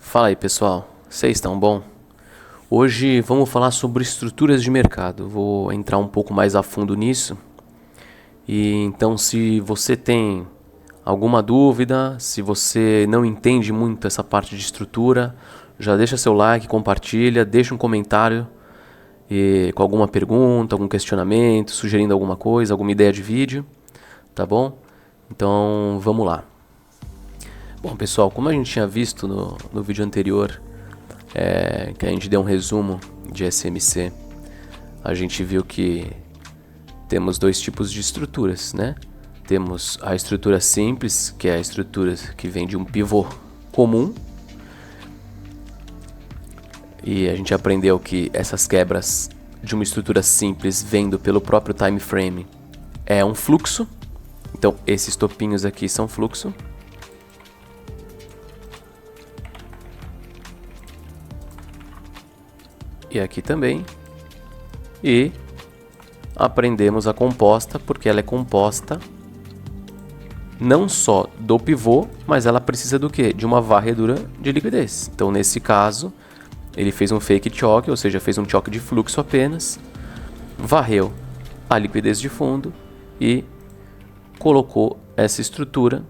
Fala aí, pessoal. Vocês estão bom? Hoje vamos falar sobre estruturas de mercado. Vou entrar um pouco mais a fundo nisso. E então, se você tem alguma dúvida, se você não entende muito essa parte de estrutura, já deixa seu like, compartilha, deixa um comentário com alguma pergunta, algum questionamento, sugerindo alguma coisa, alguma ideia de vídeo, tá bom? Então, vamos lá. Bom, pessoal, como a gente tinha visto no vídeo anterior, que a gente deu um resumo de SMC, a gente viu que temos dois tipos de estruturas, né? Temos a estrutura simples, que é a estrutura que vem de um pivô comum. E a gente aprendeu que essas quebras de uma estrutura simples vendo pelo próprio time frame é um fluxo. Então, esses topinhos aqui são fluxo. E aqui também. E aprendemos a composta, porque ela é composta não só do pivô, mas ela precisa do quê? De uma varredura de liquidez. Então, nesse caso, ele fez um fake choque, ou seja, fez um choque de fluxo apenas, varreu a liquidez de fundo e colocou essa estrutura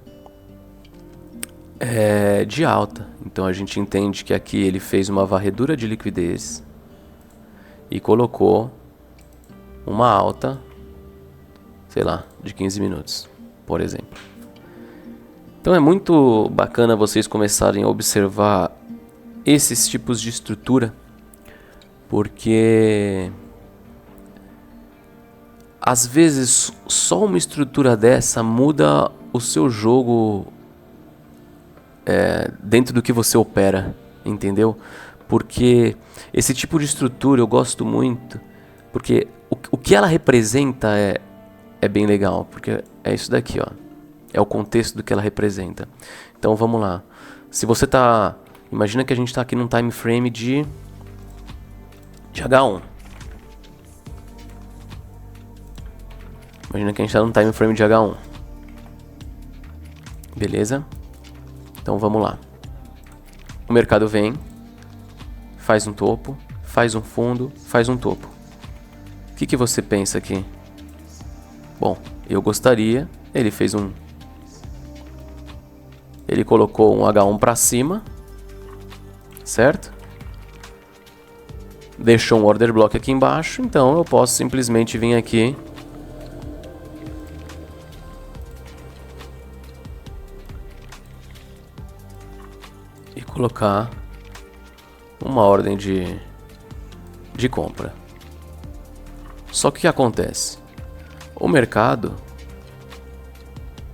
de alta. Então, a gente entende que aqui ele fez uma varredura de liquidez e colocou uma alta, sei lá, de 15 minutos, por exemplo. Então é muito bacana vocês começarem a observar esses tipos de estrutura, porque às vezes só uma estrutura dessa muda o seu jogo dentro do que você opera, entendeu? Porque esse tipo de estrutura eu gosto muito, porque o que ela representa é bem legal, porque é isso daqui, ó. É o contexto do que ela representa. Então vamos lá. Se você tá... Imagina que a gente está aqui num time frame de H1. Imagina que a gente está num time frame de H1. Beleza? Então vamos lá. O mercado vem, faz um topo, faz um fundo, faz um topo. O que você pensa aqui? Bom, eu gostaria... Ele fez um... Ele colocou um H1 para cima, certo? Deixou um order block aqui embaixo, então eu posso simplesmente vir aqui e colocar uma ordem de compra. Só que o que acontece? O mercado,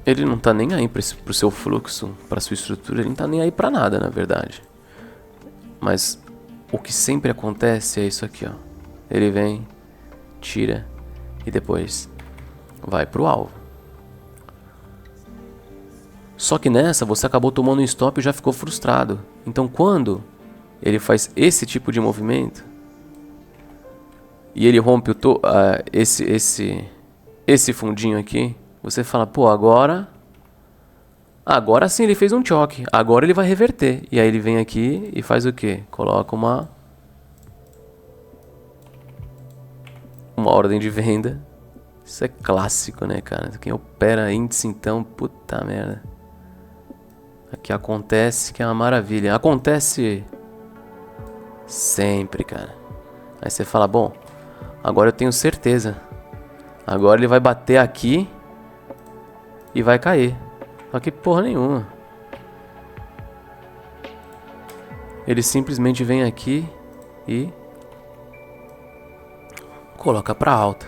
ele não está nem aí para o seu fluxo, para sua estrutura, ele não está nem aí para nada, na verdade. Mas o que sempre acontece é isso aqui, ó. Ele vem, tira e depois vai para o alvo. Só que nessa você acabou tomando um stop e já ficou frustrado. Então quando ele faz esse tipo de movimento e ele rompe esse fundinho aqui, você fala, pô, agora sim ele fez um choque, agora ele vai reverter. E aí ele vem aqui e faz o quê? Coloca uma ordem de venda. Isso é clássico, né, cara? Quem opera índice, então, puta merda. Aqui acontece que é uma maravilha. Acontece sempre, cara. Aí você fala, bom, agora eu tenho certeza. Agora ele vai bater aqui e vai cair. Só que porra nenhuma. Ele simplesmente vem aqui e coloca pra alta.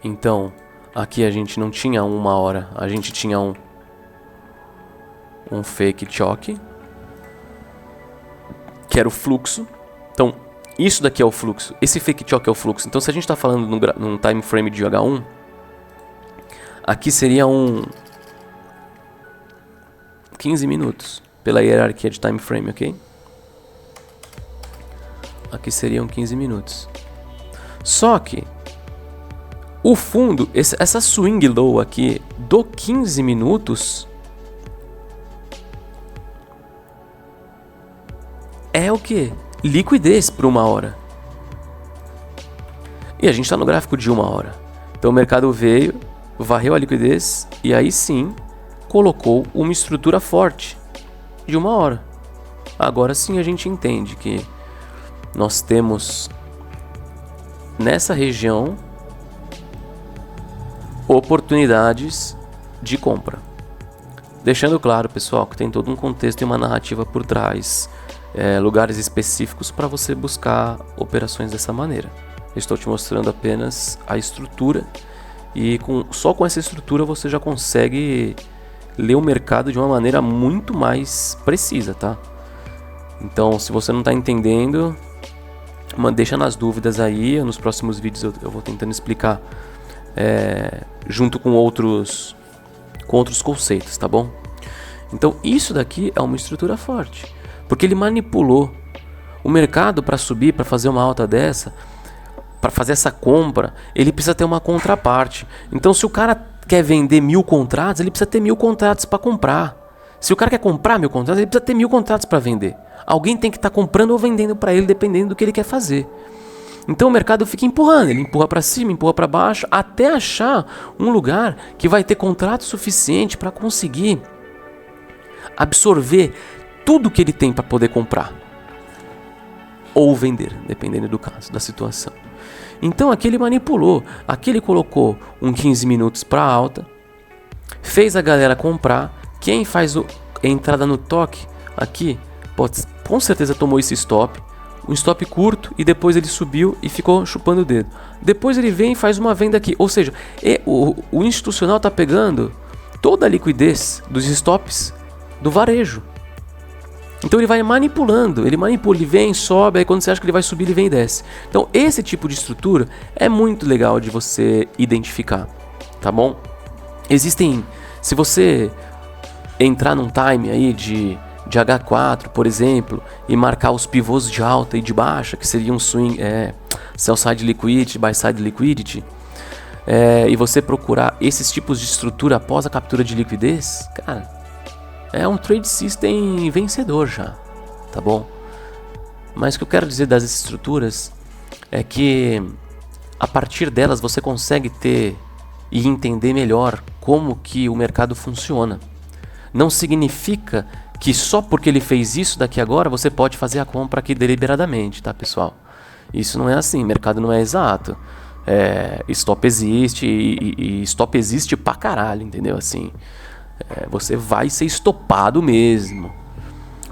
Então, aqui a gente não tinha uma hora, a gente tinha um fake choque, que era o fluxo. Então, isso daqui é o fluxo. Esse fake choque é o fluxo. Então, se a gente está falando num time frame de H1, aqui seria 15 minutos, pela hierarquia de time frame, ok? Aqui seriam 15 minutos. Só que o fundo, essa swing low aqui do 15 minutos é o quê? Liquidez por 1 hora. E a gente está no gráfico de 1 hora. Então o mercado veio, varreu a liquidez e aí sim colocou uma estrutura forte de 1 hora. Agora sim a gente entende que nós temos nessa região oportunidades de compra. Deixando claro, pessoal, que tem todo um contexto e uma narrativa por trás, lugares específicos para você buscar operações dessa maneira. Eu estou te mostrando apenas a estrutura e só com essa estrutura você já consegue ler o mercado de uma maneira muito mais precisa, tá? Então, se você não está entendendo, deixa nas dúvidas aí. Nos próximos vídeos eu vou tentando explicar junto com outros conceitos, tá bom? Então isso daqui é uma estrutura forte, porque ele manipulou o mercado para subir, para fazer uma alta dessa, para fazer essa compra, ele precisa ter uma contraparte. Então se o cara quer vender 1000 contratos, ele precisa ter 1000 contratos para comprar. Se o cara quer comprar 1000 contratos, ele precisa ter 1000 contratos para vender. Alguém tem que estar comprando ou vendendo para ele, dependendo do que ele quer fazer. Então o mercado fica empurrando, ele empurra para cima, empurra para baixo, até achar um lugar que vai ter contrato suficiente para conseguir absorver tudo que ele tem para poder comprar ou vender, dependendo do caso, da situação. Então aqui ele manipulou, aqui ele colocou um 15 minutos para alta, fez a galera comprar. Quem faz a entrada no toque aqui, com certeza tomou esse stop. Um stop curto e depois ele subiu e ficou chupando o dedo. Depois ele vem e faz uma venda aqui. Ou seja, o institucional está pegando toda a liquidez dos stops do varejo. Então ele vai manipulando, ele vem, sobe, aí quando você acha que ele vai subir, ele vem e desce. Então esse tipo de estrutura é muito legal de você identificar, tá bom? Se você entrar num time aí de H4, por exemplo, e marcar os pivôs de alta e de baixa, que seria um swing, sell side liquidity, buy side liquidity, e você procurar esses tipos de estrutura após a captura de liquidez, cara, é um trade system vencedor já, tá bom? Mas o que eu quero dizer das estruturas é que a partir delas você consegue ter e entender melhor como que o mercado funciona. Não significa que só porque ele fez isso daqui agora você pode fazer a compra aqui deliberadamente, tá, pessoal? Isso não é assim, mercado não é exato. Stop existe e stop existe pra caralho, entendeu? Assim, você vai ser estopado mesmo.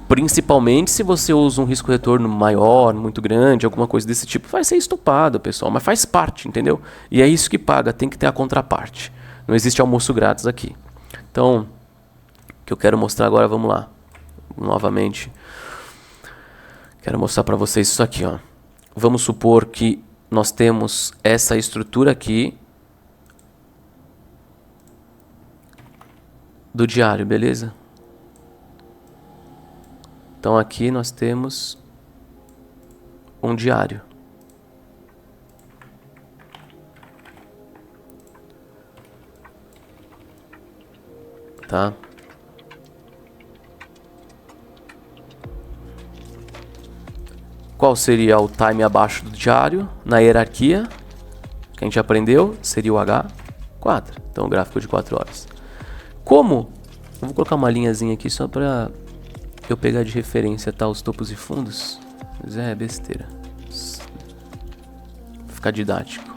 Principalmente se você usa um risco-retorno maior, muito grande, alguma coisa desse tipo, vai ser estopado, pessoal. Mas faz parte, entendeu? E é isso que paga, tem que ter a contraparte. Não existe almoço grátis aqui. Então, o que eu quero mostrar agora, vamos lá. Novamente, quero mostrar para vocês isso aqui, ó. Vamos supor que nós temos essa estrutura aqui do diário, beleza? Então aqui nós temos um diário. Tá? Qual seria o time abaixo do diário na hierarquia? Que a gente aprendeu, seria o H4. Então, o gráfico de 4 horas. Como? Eu vou colocar uma linhazinha aqui só para eu pegar de referência, tá, os topos e fundos. Mas é besteira. Vou ficar didático.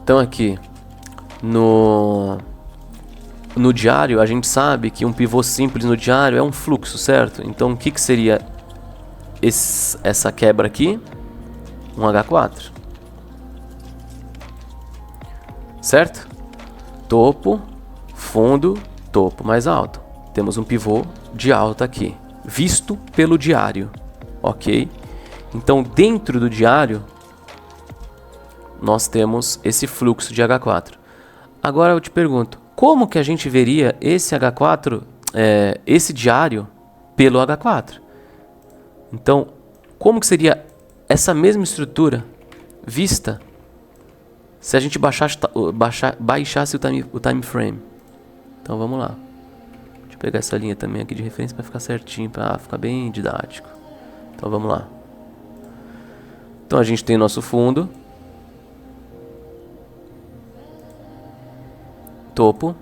Então aqui no diário a gente sabe que um pivô simples no diário é um fluxo, certo? Então o que seria essa quebra aqui? Um H4, certo? Topo, fundo, topo mais alto. Temos um pivô de alta aqui, visto pelo diário, ok? Então dentro do diário nós temos esse fluxo de H4. Agora eu te pergunto, como que a gente veria esse H4 esse diário pelo H4. Então, como que seria essa mesma estrutura vista se a gente baixasse o time frame? Então vamos lá. Deixa eu pegar essa linha também aqui de referência para ficar certinho, para ficar bem didático. Então vamos lá. Então a gente tem nosso fundo, topo,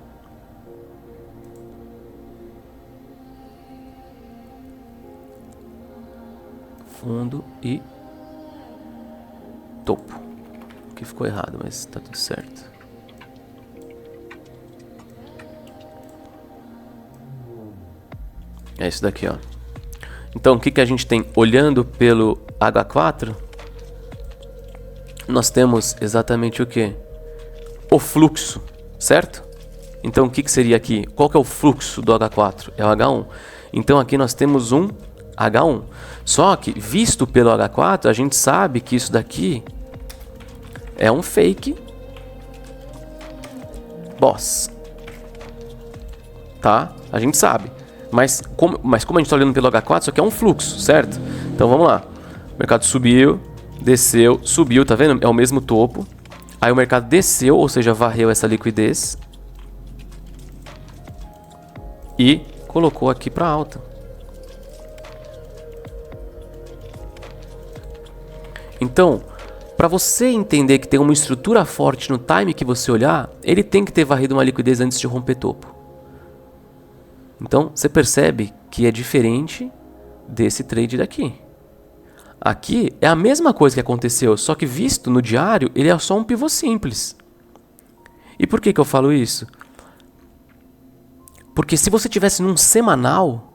fundo e topo. Aqui ficou errado, mas tá tudo certo. É isso daqui, ó. Então, o que a gente tem olhando pelo H4? Nós temos exatamente o que? O fluxo, certo? Então, o que seria aqui? Qual que é o fluxo do H4? É o H1. Então, aqui nós temos um H1. Só que, visto pelo H4, a gente sabe que isso daqui é um fake boss. Tá? A gente sabe. Mas como a gente está olhando pelo H4, isso aqui é um fluxo, certo? Então vamos lá. O mercado subiu, desceu, subiu, tá vendo? É o mesmo topo. Aí o mercado desceu, ou seja, varreu essa liquidez. E colocou aqui para alta. Então, para você entender que tem uma estrutura forte no time que você olhar, ele tem que ter varrido uma liquidez antes de romper topo. Então, você percebe que é diferente desse trade daqui. Aqui é a mesma coisa que aconteceu, só que visto no diário, ele é só um pivô simples. E por que eu falo isso? Porque se você tivesse num semanal,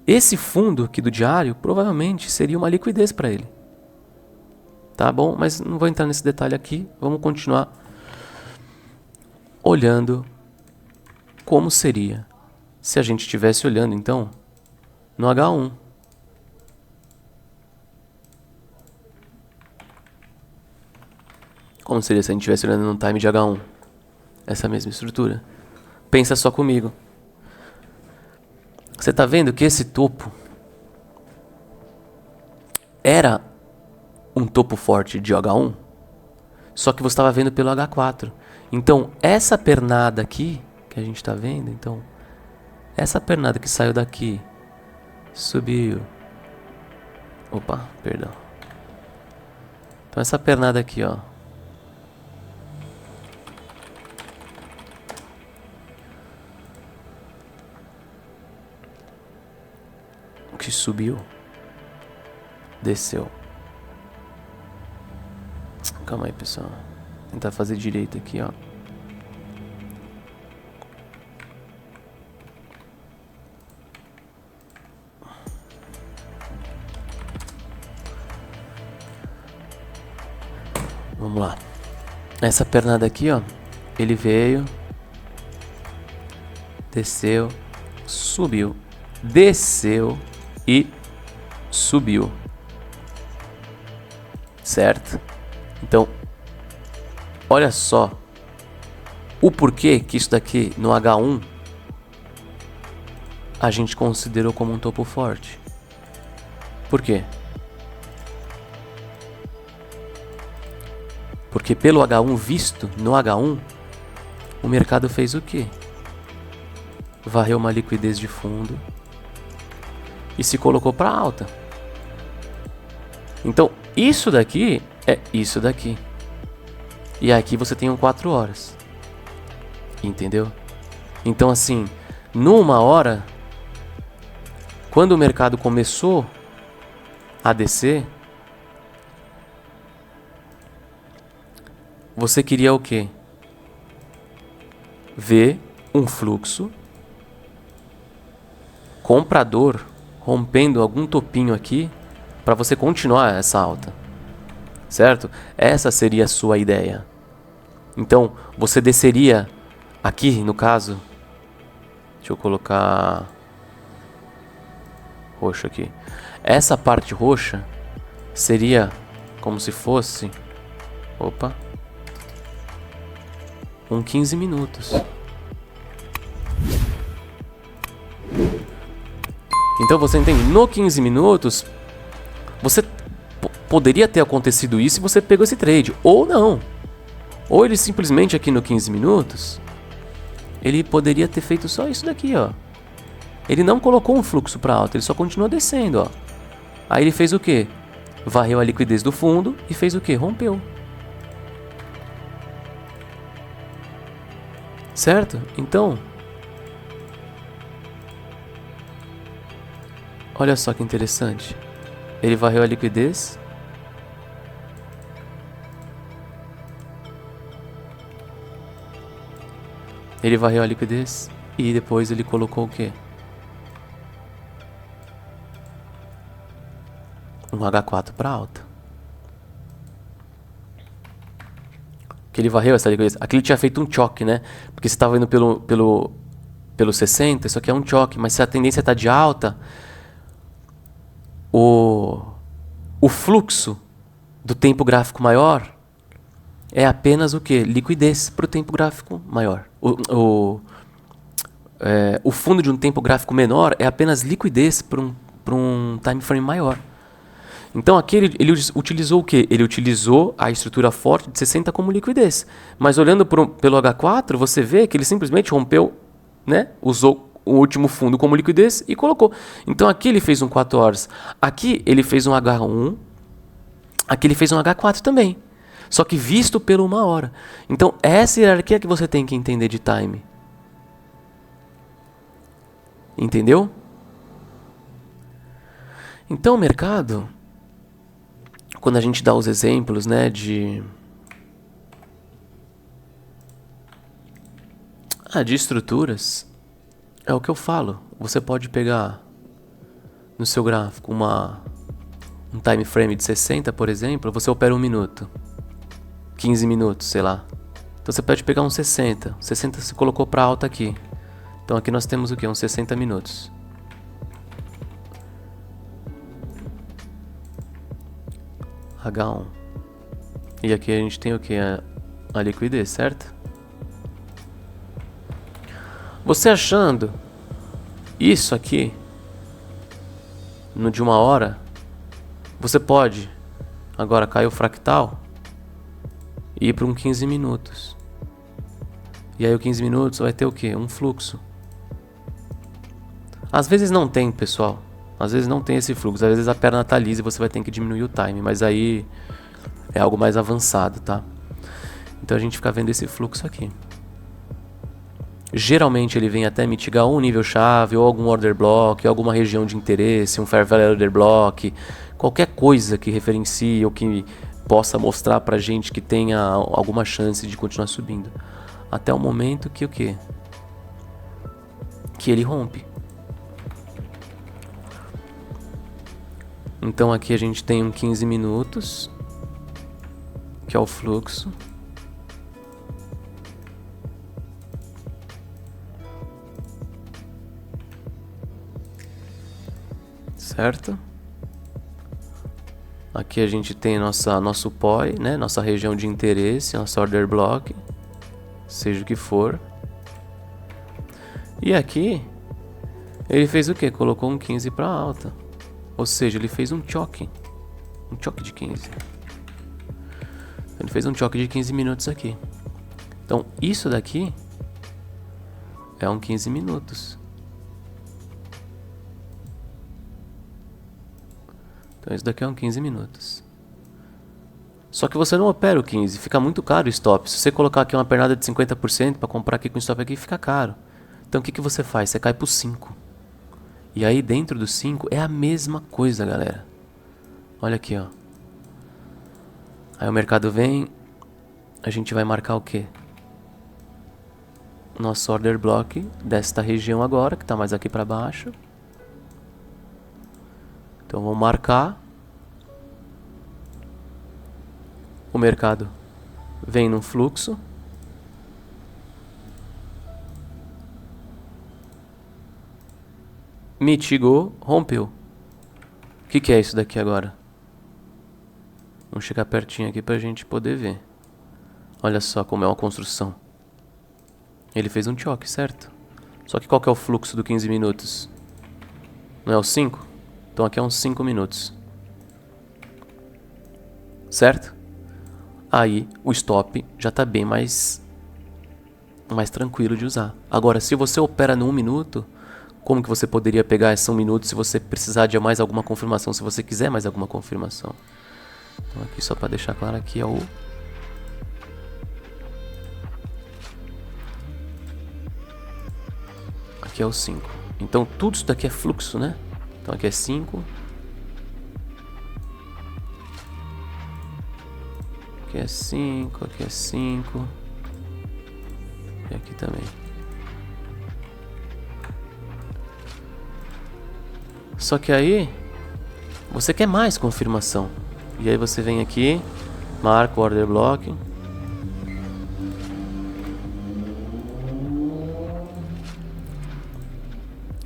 esse fundo aqui do diário provavelmente seria uma liquidez para ele. Tá bom? Mas não vou entrar nesse detalhe aqui. Vamos continuar olhando como seria se a gente estivesse olhando, então, no H1. Como seria se a gente estivesse olhando no time de H1? Essa mesma estrutura. Pensa só comigo. Você está vendo que esse topo era um topo forte de H1? Só que você estava vendo pelo H4. Então, essa pernada aqui que a gente está vendo, então, essa pernada que saiu daqui, subiu. Opa, perdão. Então, essa pernada aqui, ó. Que subiu, desceu. Calma aí, pessoal. Vou tentar fazer direito aqui, ó. Vamos lá. Essa pernada aqui, ó, ele veio, desceu, subiu, desceu e subiu. Certo? Então, olha só o porquê que isso daqui no H1 a gente considerou como um topo forte. Por quê? Porque pelo H1 visto no H1, o mercado fez o quê? Varreu uma liquidez de fundo e se colocou para alta. Então, isso daqui é isso daqui. E aqui você tem um 4 horas. Entendeu? Então, assim, numa hora, quando o mercado começou a descer, você queria o quê? Ver um fluxo comprador rompendo algum topinho aqui para você continuar essa alta, certo? Essa seria a sua ideia. Então, você desceria aqui, no caso, deixa eu colocar roxo aqui. Essa parte roxa seria como se fosse, opa, 15 minutos. Então você entende? No 15 minutos, você poderia ter acontecido isso e você pegou esse trade. Ou não. Ou ele simplesmente aqui no 15 minutos, ele poderia ter feito só isso daqui, ó. Ele não colocou um fluxo para alta, ele só continuou descendo, ó. Aí ele fez o quê? Varreu a liquidez do fundo e fez o quê? Rompeu. Certo? Então, olha só que interessante. Ele varreu a liquidez. Ele varreu a liquidez e depois ele colocou o quê? Um H4 para alta. Que ele varreu essa liquidez. Aqui ele tinha feito um choque, né? Porque você estava indo pelo 60, isso aqui é um choque. Mas se a tendência está de alta, o fluxo do tempo gráfico maior é apenas o quê? Liquidez para o tempo gráfico maior. O fundo de um tempo gráfico menor é apenas liquidez para um time frame maior. Então aqui ele utilizou o quê? Ele utilizou a estrutura forte de 60 como liquidez. Mas olhando pelo H4, você vê que ele simplesmente rompeu, né? Usou o último fundo como liquidez e colocou. Então aqui ele fez um 4 horas. Aqui ele fez um H1. Aqui ele fez um H4 também. Só que visto pelo 1 hora. Então essa hierarquia que você tem que entender de time. Entendeu? Então o mercado, quando a gente dá os exemplos, né, de estruturas, é o que eu falo. Você pode pegar no seu gráfico um time frame de 60, por exemplo, você opera 1 minuto, 15 minutos, sei lá. Então você pode pegar um 60. 60 você colocou para alta aqui. Então aqui nós temos o que? Uns 60 minutos. H1. E aqui a gente tem o que? A liquidez, certo? Você achando isso aqui no de 1 hora, você pode agora cair o fractal e ir para um 15 minutos. E aí o 15 minutos vai ter o que? Um fluxo. Às vezes não tem, pessoal. Às vezes não tem esse fluxo. Às vezes a perna tá lisa e você vai ter que diminuir o time. Mas aí é algo mais avançado, tá? Então a gente fica vendo esse fluxo aqui. Geralmente ele vem até mitigar um nível chave, ou algum order block, ou alguma região de interesse, um fair value order block, qualquer coisa que referencie ou que possa mostrar pra gente que tenha alguma chance de continuar subindo. Até o momento que o quê? Que ele rompe. Então aqui a gente tem um 15 minutos, que é o fluxo. Certo? Aqui a gente tem nosso POI, né? Nossa região de interesse, nosso order block, seja o que for. E aqui ele fez o que? Colocou um 15 para alta. Ou seja, ele fez um choque de 15. Ele fez um choque de 15 minutos aqui. Então isso daqui é um 15 minutos. Então isso daqui é um 15 minutos. Só que você não opera o 15, fica muito caro o stop. Se você colocar aqui uma pernada de 50% para comprar aqui com stop aqui, fica caro. Então o que você faz? Você cai pro 5. E aí dentro do 5 é a mesma coisa, galera. Olha aqui, ó. Aí o mercado vem, a gente vai marcar o quê? Nosso order block desta região agora, que está mais aqui para baixo. Então vamos marcar. O mercado vem num fluxo. Mitigou, rompeu. O que é isso daqui agora? Vamos chegar pertinho aqui pra gente poder ver. Olha só como é uma construção. Ele fez um choque, certo? Só que qual que é o fluxo do 15 minutos? Não é o 5? Então aqui é uns 5 minutos. Certo? Aí o stop já está bem mais tranquilo de usar. Agora, se você opera no 1 minuto, como que você poderia pegar esse 1 minuto se você precisar de mais alguma confirmação, se você quiser mais alguma confirmação? Então aqui só para deixar claro, aqui é o... Aqui é o 5. Então tudo isso daqui é fluxo, né? Então aqui é 5. Aqui é 5, aqui é 5. E aqui também. Só que aí você quer mais confirmação. E aí você vem aqui, marca o order block.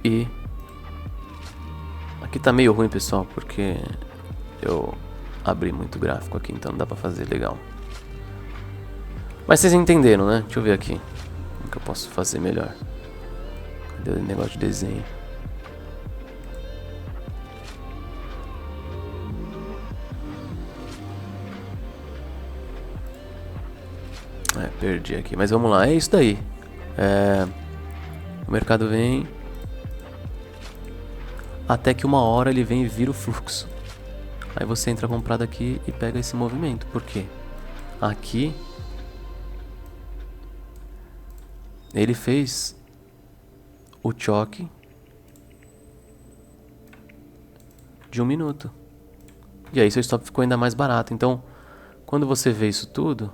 E aqui tá meio ruim, pessoal, porque eu abri muito gráfico aqui, então não dá pra fazer legal. Mas vocês entenderam, né? Deixa eu ver aqui como que eu posso fazer melhor. Cadê o negócio de desenho? Perdi aqui, mas vamos lá, é isso daí. O mercado vem até que uma hora ele vem e vira o fluxo. Aí você entra comprado aqui e pega esse movimento. Por quê? Aqui ele fez o choque de 1 minuto. E aí seu stop ficou ainda mais barato. Então, quando você vê isso tudo,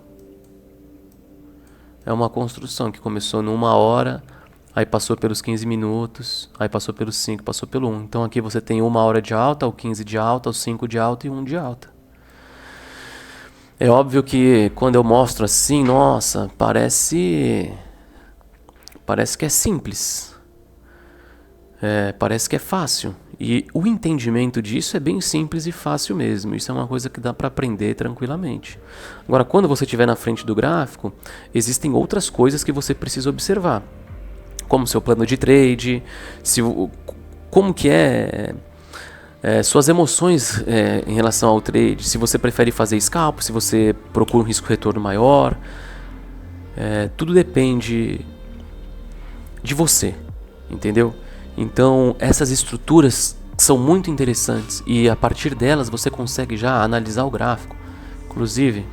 é uma construção que começou numa hora, aí passou pelos 15 minutos, aí passou pelos 5, passou pelo 1. Então aqui você tem 1 hora de alta, o 15 de alta, o 5 de alta e 1 de alta. É óbvio que quando eu mostro assim, nossa, parece que é simples. Parece que é fácil. E o entendimento disso é bem simples e fácil mesmo. Isso é uma coisa que dá para aprender tranquilamente. Agora, quando você estiver na frente do gráfico, existem outras coisas que você precisa observar. Como seu plano de trade, como que suas emoções em relação ao trade. Se você prefere fazer scalp, se você procura um risco-retorno maior. Tudo depende de você, entendeu? Então essas estruturas são muito interessantes e a partir delas você consegue já analisar o gráfico. Inclusive,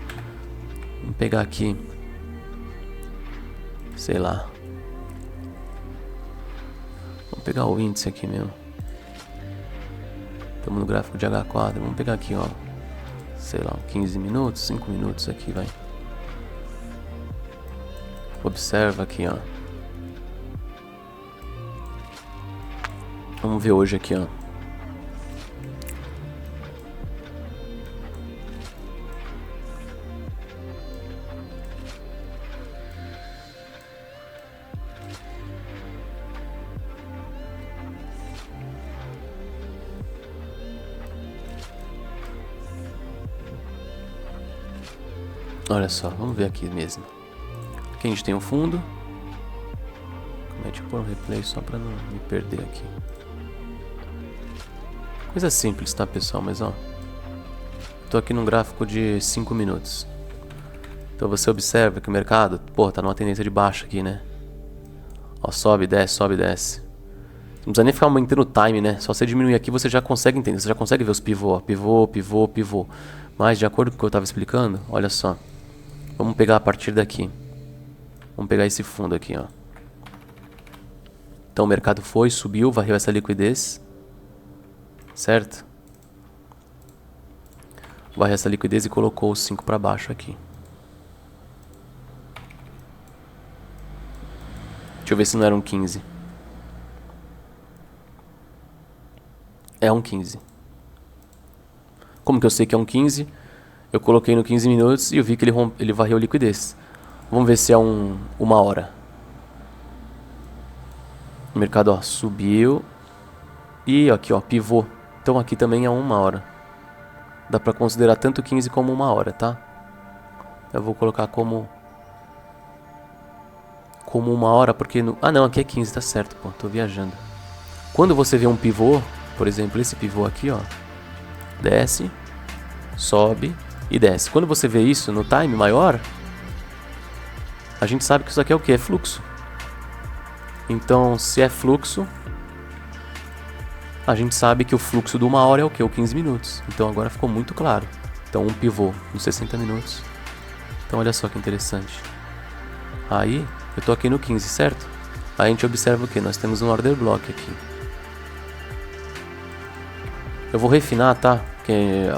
vamos pegar aqui, sei lá, vamos pegar o índice aqui mesmo. Estamos no gráfico de H4, vamos pegar aqui, ó, sei lá, 15 minutos, 5 minutos aqui, vai. Observa aqui, ó. Vamos ver hoje aqui, ó. Olha só, vamos ver aqui mesmo. Aqui a gente tem um fundo. Deixa eu pôr um replay só pra não me perder aqui. Coisa simples, tá, pessoal? Mas ó, tô aqui num gráfico de 5 minutos. Então você observa que o mercado, pô, tá numa tendência de baixa aqui, né? Ó, sobe, desce, sobe, desce. Não precisa nem ficar aumentando o time, né? Só você diminuir aqui você já consegue entender. Você já consegue ver os pivô, ó. Pivô, pivô, pivô. Mas de acordo com o que eu tava explicando, olha só. Vamos pegar a partir daqui. Vamos pegar esse fundo aqui, ó. Então o mercado foi, subiu, varreu essa liquidez. Certo? Varreu essa liquidez e colocou os 5 para baixo aqui. Deixa eu ver se não era um 15. É um 15. Como que eu sei que é um 15? Eu coloquei no 15 minutos e eu vi que ele varreu liquidez. Vamos ver se é uma hora. O mercado, ó, subiu. E aqui, ó, pivô. Então aqui também é 1 hora. Dá pra considerar tanto 15 como 1 hora, tá? Eu vou colocar como 1 hora, porque... Ah, não, aqui é 15, tá certo, pô. Tô viajando. Quando você vê um pivô, por exemplo, esse pivô aqui, ó, desce, sobe e desce. Quando você vê isso no time maior, a gente sabe que isso aqui é o que? É fluxo. Então, se é fluxo, a gente sabe que o fluxo de 1 hora é o que? O 15 minutos. Então agora ficou muito claro. Então um pivô nos 60 minutos. Então olha só que interessante. Aí, eu tô aqui no 15, certo? Aí a gente observa o que? Nós temos um order block aqui. Eu vou refinar, tá? Porque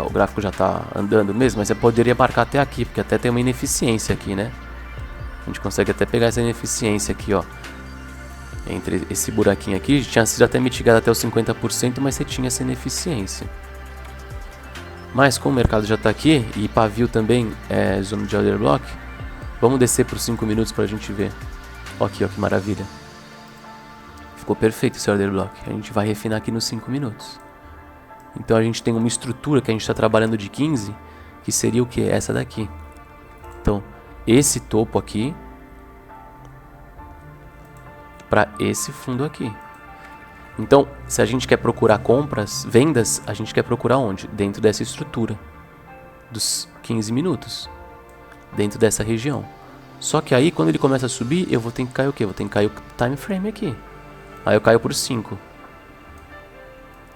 o gráfico já tá andando mesmo, mas eu poderia marcar até aqui, porque até tem uma ineficiência aqui, né? A gente consegue até pegar essa ineficiência aqui, ó. Entre esse buraquinho aqui, tinha sido até mitigado até os 50%, mas você tinha essa ineficiência. Mas como o mercado já está aqui, e pavio também é zona de order block, vamos descer por 5 minutos para a gente ver. Ó aqui, ó, que maravilha. Ficou perfeito esse order block. A gente vai refinar aqui nos 5 minutos. Então a gente tem uma estrutura que a gente está trabalhando de 15, que seria o que? Essa daqui. Então, esse topo aqui para esse fundo aqui. Então, se a gente quer procurar compras, vendas, a gente quer procurar onde? Dentro dessa estrutura dos 15 minutos, dentro dessa região. Só que aí, quando ele começa a subir, eu vou ter que cair o quê? Vou ter que cair o time frame aqui. Aí eu caio por 5.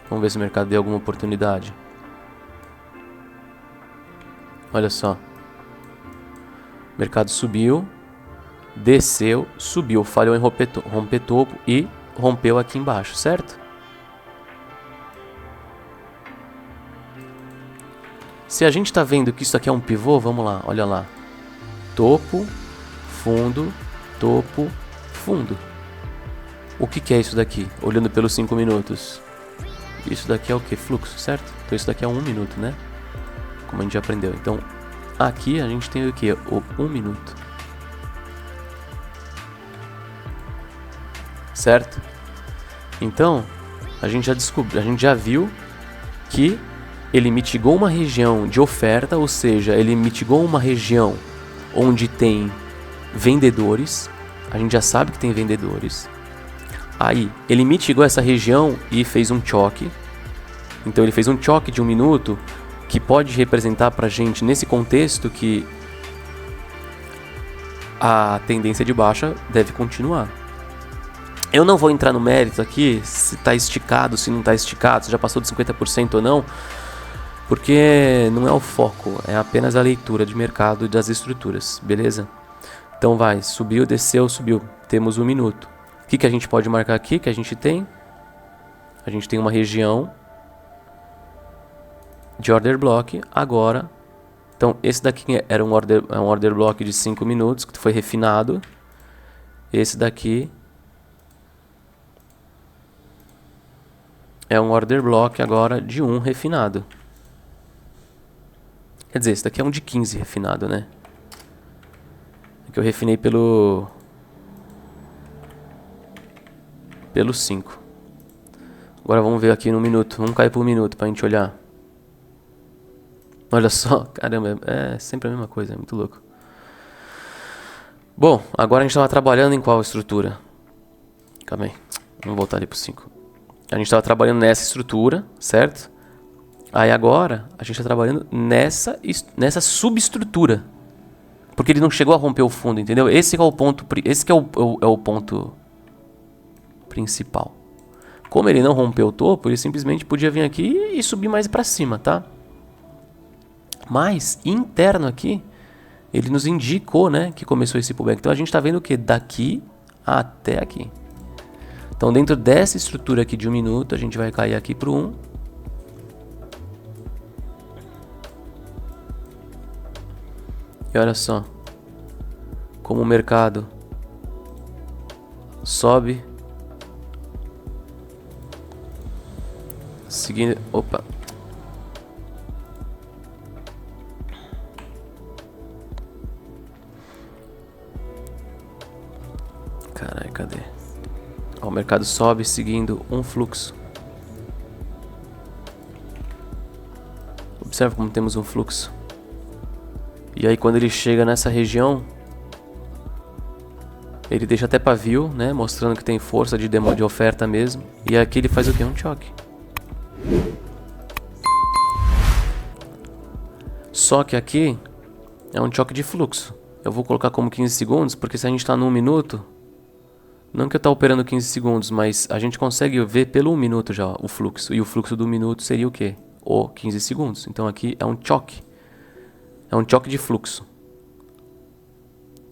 Vamos ver se o mercado deu alguma oportunidade. Olha só. O mercado subiu, desceu, subiu, falhou em romper topo e rompeu aqui embaixo, certo? Se a gente está vendo que isso aqui é um pivô, vamos lá, olha lá. Topo, fundo, topo, fundo. O que é isso daqui? Olhando pelos 5 minutos. Isso daqui é o que? Fluxo, certo? Então isso daqui é 1 minuto, né? Como a gente já aprendeu. Então aqui a gente tem o que? O 1 minuto. Certo? Então, a gente já descobriu, a gente já viu que ele mitigou uma região de oferta, ou seja, ele mitigou uma região onde tem vendedores. A gente já sabe que tem vendedores. Aí, ele mitigou essa região e fez um choque. Então, ele fez um choque de 1 minuto que pode representar pra gente, nesse contexto, que a tendência de baixa deve continuar. Eu não vou entrar no mérito aqui, se está esticado, se não está esticado, se já passou de 50% ou não, porque não é o foco, é apenas a leitura de mercado e das estruturas, beleza? Então vai, subiu, desceu, subiu, temos 1 minuto. O que a gente pode marcar aqui, que a gente tem? A gente tem uma região de order block agora. Então esse daqui era um order block de 5 minutos, que foi refinado. Esse daqui é um order block agora de 1 refinado. Quer dizer, esse daqui é um de 15 refinado, né? Que eu refinei pelo 5. Agora vamos ver aqui no minuto. Vamos cair por 1 minuto pra gente olhar. Olha só, caramba, é sempre a mesma coisa, é muito louco. Bom, agora a gente estava trabalhando em qual estrutura? Calma aí, vamos voltar ali pro 5. A gente estava trabalhando nessa estrutura, certo? Aí agora a gente está trabalhando nessa subestrutura. Porque ele não chegou a romper o fundo, entendeu? Esse que é o ponto, esse que é o ponto principal. Como ele não rompeu o topo, ele simplesmente podia vir aqui e subir mais para cima, tá? Mas interno aqui, ele nos indicou, né, que começou esse pullback. Então a gente está vendo o que? Daqui até aqui. Então dentro dessa estrutura aqui de 1 minuto, a gente vai cair aqui para o 1. E olha só como o mercado sobe, seguindo, opa, caralho, cadê? Ó, o mercado sobe seguindo um fluxo. Observa como temos um fluxo. E aí quando ele chega nessa região, ele deixa até pavio, né, mostrando que tem força de oferta mesmo. E aqui ele faz o que? Um choque. Só que aqui é um choque de fluxo. Eu vou colocar como 15 segundos, porque se a gente está no 1 minuto, não que eu estou operando 15 segundos, mas a gente consegue ver pelo 1 minuto já o fluxo. E o fluxo do minuto seria o quê? O 15 segundos. Então aqui é um choque. É um choque de fluxo.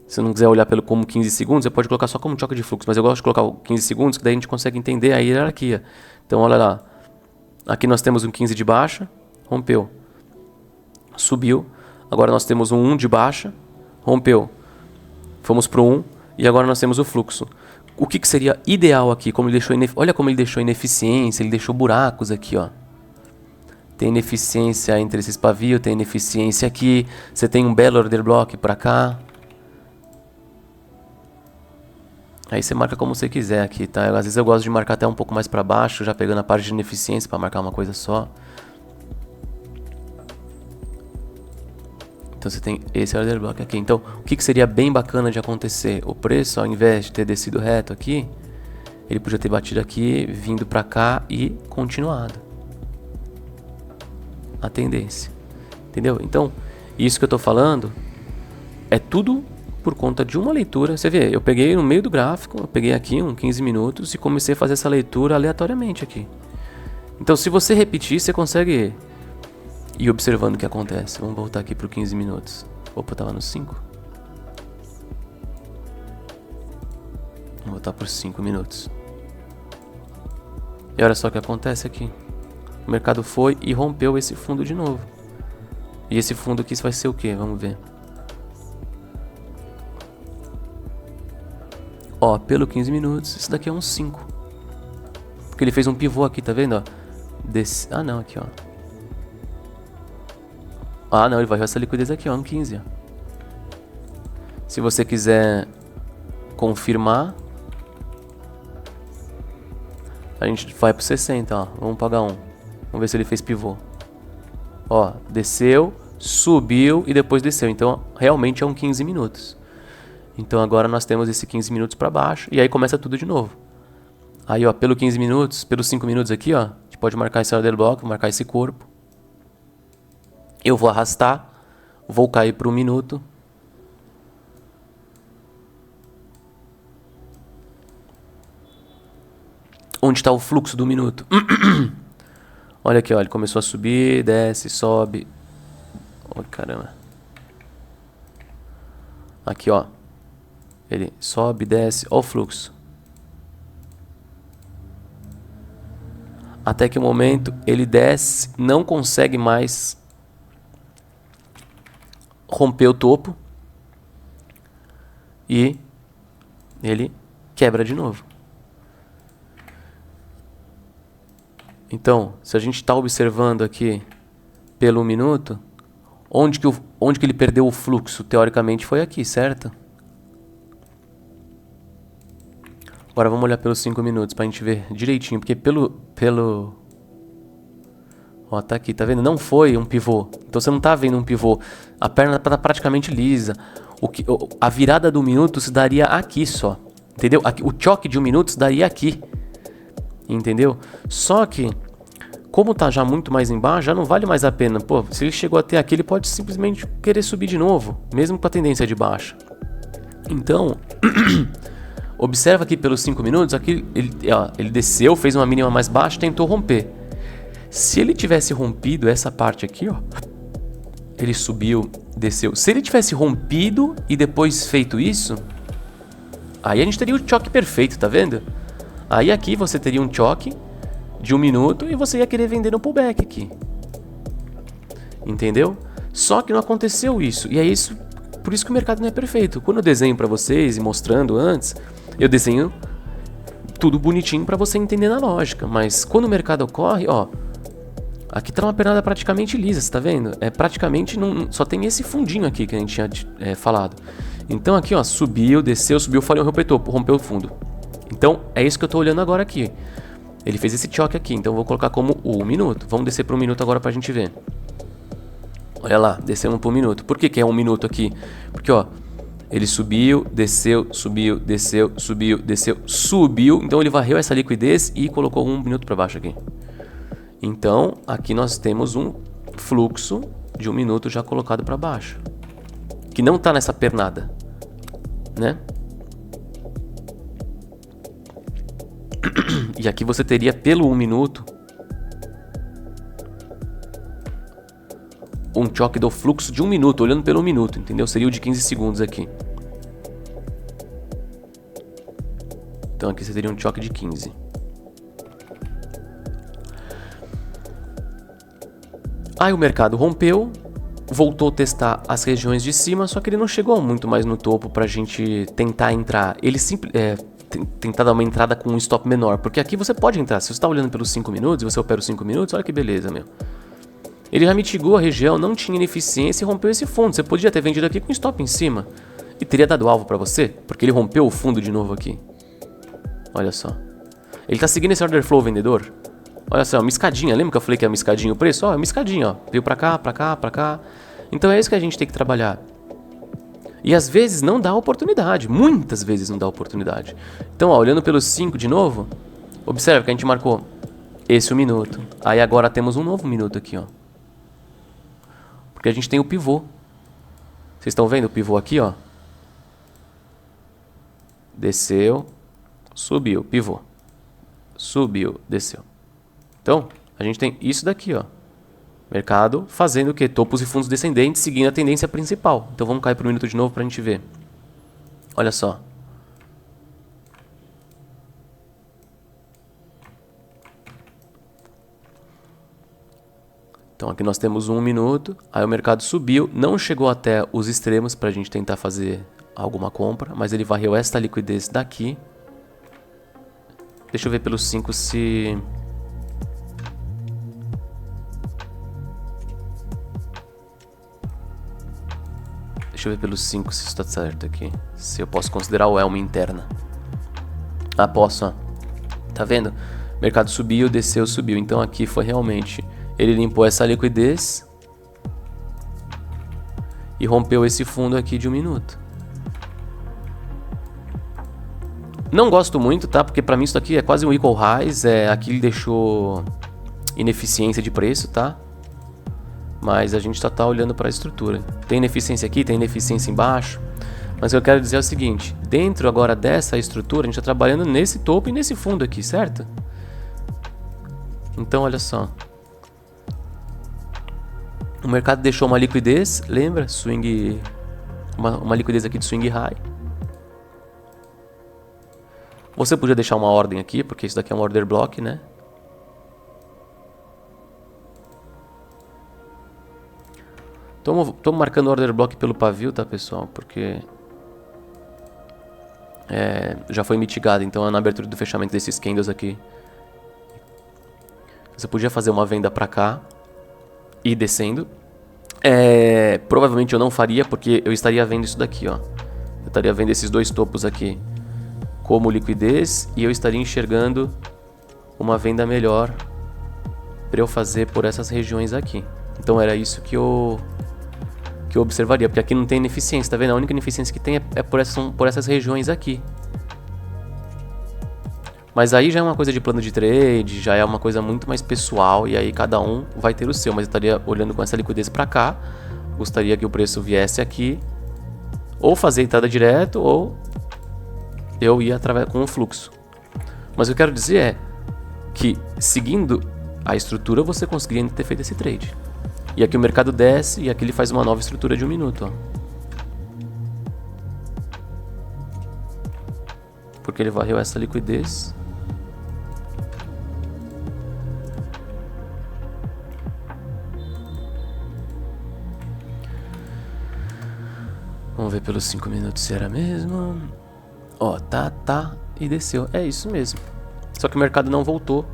Se não quiser olhar pelo como 15 segundos, você pode colocar só como choque de fluxo. Mas eu gosto de colocar o 15 segundos, que daí a gente consegue entender a hierarquia. Então olha lá. Aqui nós temos um 15 de baixa, rompeu. Subiu. Agora nós temos um 1 de baixa, rompeu. Fomos para o 1 e agora nós temos o fluxo. O que seria ideal aqui? Como ele deixou olha como ele deixou ineficiência, ele deixou buracos aqui, ó. Tem ineficiência entre esses pavios, tem ineficiência aqui. Você tem um belo order block para cá. Aí você marca como você quiser aqui, tá? Às vezes eu gosto de marcar até um pouco mais para baixo, já pegando a parte de ineficiência para marcar uma coisa só. Então você tem esse order block aqui. Então o que seria bem bacana de acontecer? O preço, ao invés de ter descido reto aqui, ele podia ter batido aqui, vindo para cá e continuado a tendência. Entendeu? Então isso que eu tô falando é tudo por conta de uma leitura. Você vê, eu peguei no meio do gráfico, eu peguei aqui uns 15 minutos e comecei a fazer essa leitura aleatoriamente aqui. Então se você repetir, você consegue ir observando o que acontece. Vamos voltar aqui para 15 minutos. Opa, eu tava no 5. Vamos voltar para 5 minutos. E olha só o que acontece aqui. O mercado foi e rompeu esse fundo de novo. E esse fundo aqui vai ser o que? Vamos ver. Ó, pelo 15 minutos, isso daqui é um 5. Porque ele fez um pivô aqui, tá vendo? Ó? Ah, não, aqui, ó. Ah, não, ele vai ver essa liquidez aqui, ó, no 15, ó. Se você quiser confirmar, a gente vai pro 60, ó. Vamos pagar um. Vamos ver se ele fez pivô. Ó, desceu, subiu e depois desceu. Então, realmente é um 15 minutos. Então, agora nós temos esse 15 minutos para baixo e aí começa tudo de novo. Aí, ó, pelo 15 minutos, pelos 5 minutos aqui, ó, a gente pode marcar esse order block, marcar esse corpo. Eu vou arrastar, vou cair para 1 minuto. Onde está o fluxo do minuto? Olha aqui, ó, ele começou a subir, desce, sobe. Oh, caramba. Aqui, ó. Ele sobe, desce, ó o fluxo. Até que o momento ele desce, não consegue mais romper o topo. E ele quebra de novo. Então, se a gente está observando aqui pelo 1 minuto, onde que ele perdeu o fluxo? Teoricamente foi aqui, certo? Agora vamos olhar pelos 5 minutos pra gente ver direitinho, porque pelo... Ó, tá aqui, tá vendo? Não foi um pivô. Então você não tá vendo um pivô. A perna tá praticamente lisa. A virada do minuto se daria aqui só. Entendeu? O choque de 1 minuto se daria aqui. Entendeu? Só que, como tá já muito mais embaixo, já não vale mais a pena. Pô, se ele chegou até aqui, ele pode simplesmente querer subir de novo, mesmo com a tendência de baixa. Então, observa aqui pelos 5 minutos, aqui ele desceu, fez uma mínima mais baixa, tentou romper. Se ele tivesse rompido essa parte aqui, ó, ele subiu, desceu. Se ele tivesse rompido e depois feito isso, aí a gente teria o choque perfeito, tá vendo? Aí aqui você teria um choque de 1 minuto e você ia querer vender no pullback aqui. Entendeu? Só que não aconteceu isso. E é isso, por isso que o mercado não é perfeito. Quando eu desenho para vocês e mostrando antes, eu desenho tudo bonitinho para você entender na lógica. Mas quando o mercado ocorre, ó, aqui tá uma pernada praticamente lisa, você tá vendo? É praticamente, só tem esse fundinho aqui que a gente tinha falado. Então aqui, ó, subiu, desceu, subiu, falhou, rompeu o fundo. Então, é isso que eu tô olhando agora aqui. Ele fez esse choque aqui, então eu vou colocar como 1 minuto. Vamos descer para 1 minuto agora pra gente ver. Olha lá, descemos para 1 minuto. Por que é 1 minuto aqui? Porque, ó, ele subiu, desceu, subiu, desceu, subiu, desceu, subiu. Então ele varreu essa liquidez e colocou 1 minuto para baixo aqui. Então, aqui nós temos um fluxo de 1 minuto já colocado para baixo, que não está nessa pernada, né? E aqui você teria pelo 1 minuto um choque do fluxo de 1 minuto, olhando pelo 1 minuto, entendeu? Seria o de 15 segundos aqui. Então aqui você teria um choque de 15. Aí o mercado rompeu, voltou a testar as regiões de cima, só que ele não chegou muito mais no topo pra gente tentar entrar. Ele tentar dar uma entrada com um stop menor, porque aqui você pode entrar. Se você está olhando pelos 5 minutos e você opera os 5 minutos, olha que beleza, meu. Ele já mitigou a região, não tinha ineficiência e rompeu esse fundo. Você podia ter vendido aqui com stop em cima e teria dado alvo para você, porque ele rompeu o fundo de novo aqui. Olha só. Ele está seguindo esse order flow vendedor. Olha só, uma escadinha. Lembra que eu falei que é uma escadinha o preço? Ó, é uma escadinha, ó. Veio para cá, para cá, para cá. Então é isso que a gente tem que trabalhar. E às vezes não dá oportunidade. Muitas vezes não dá oportunidade. Então, ó, olhando pelos 5 de novo, observa que a gente marcou esse 1 minuto. Aí agora temos um novo minuto aqui, ó. Porque a gente tem o pivô. Vocês estão vendo o pivô aqui, ó? Desceu, subiu, pivô. Subiu, desceu. Então, a gente tem isso daqui, ó. Mercado fazendo o quê? Topos e fundos descendentes, seguindo a tendência principal. Então vamos cair para o minuto de novo para a gente ver. Olha só. Então aqui nós temos 1 minuto, aí o mercado subiu, não chegou até os extremos para a gente tentar fazer alguma compra, mas ele varreu esta liquidez daqui. Deixa eu ver pelos 5 se... Deixa eu ver pelos 5 se isso está certo aqui. Se eu posso considerar o elmo interna. Ah, posso, ó. Tá vendo? O mercado subiu, desceu, subiu. Então aqui foi realmente... Ele limpou essa liquidez e rompeu esse fundo aqui de 1 minuto. Não gosto muito, tá? Porque pra mim isso aqui é quase um equal highs. Aqui ele deixou ineficiência de preço, tá? Mas a gente só tá olhando para a estrutura. Tem ineficiência aqui, tem ineficiência embaixo. Mas o que eu quero dizer é o seguinte. Dentro agora dessa estrutura, a gente tá trabalhando nesse topo e nesse fundo aqui, certo? Então olha só. O mercado deixou uma liquidez, lembra? Swing, uma liquidez aqui de swing high. Você podia deixar uma ordem aqui, porque isso daqui é um order block, né? Tô marcando o order block pelo pavio, tá, pessoal? Porque já foi mitigado, então é na abertura do fechamento desses candles aqui. Você podia fazer uma venda pra cá e descendo. Provavelmente eu não faria, porque eu estaria vendo isso daqui, ó. Eu estaria vendo esses dois topos aqui como liquidez e eu estaria enxergando uma venda melhor para eu fazer por essas regiões aqui. Então era isso que eu observaria, porque aqui não tem ineficiência, tá vendo? A única ineficiência que tem é por essas regiões aqui. Mas aí já é uma coisa de plano de trade, já é uma coisa muito mais pessoal e aí cada um vai ter o seu. Mas eu estaria olhando com essa liquidez para cá, gostaria que o preço viesse aqui, ou fazer entrada direto, ou eu ia através com o fluxo. Mas o que eu quero dizer é que seguindo a estrutura você conseguiria ter feito esse trade. E aqui o mercado desce e aqui ele faz uma nova estrutura de 1 minuto, ó. Porque ele varreu essa liquidez. Vamos ver pelos 5 minutos se era mesmo. Ó, tá, e desceu. É isso mesmo. Só que o mercado não voltou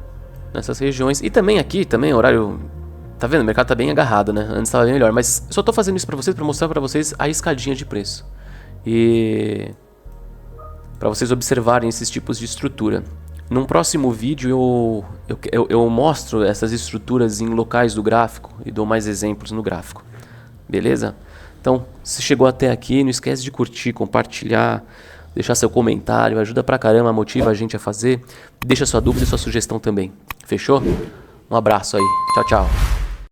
nessas regiões. E também aqui, também horário... Tá vendo? O mercado tá bem agarrado, né? Antes tava bem melhor. Mas eu só tô fazendo isso pra vocês, pra mostrar pra vocês a escadinha de preço. E... pra vocês observarem esses tipos de estrutura. Num próximo vídeo eu mostro essas estruturas em locais do gráfico e dou mais exemplos no gráfico. Beleza? Então, se chegou até aqui, não esquece de curtir, compartilhar, deixar seu comentário, ajuda pra caramba, motiva a gente a fazer. Deixa sua dúvida e sua sugestão também. Fechou? Um abraço aí. Tchau, tchau.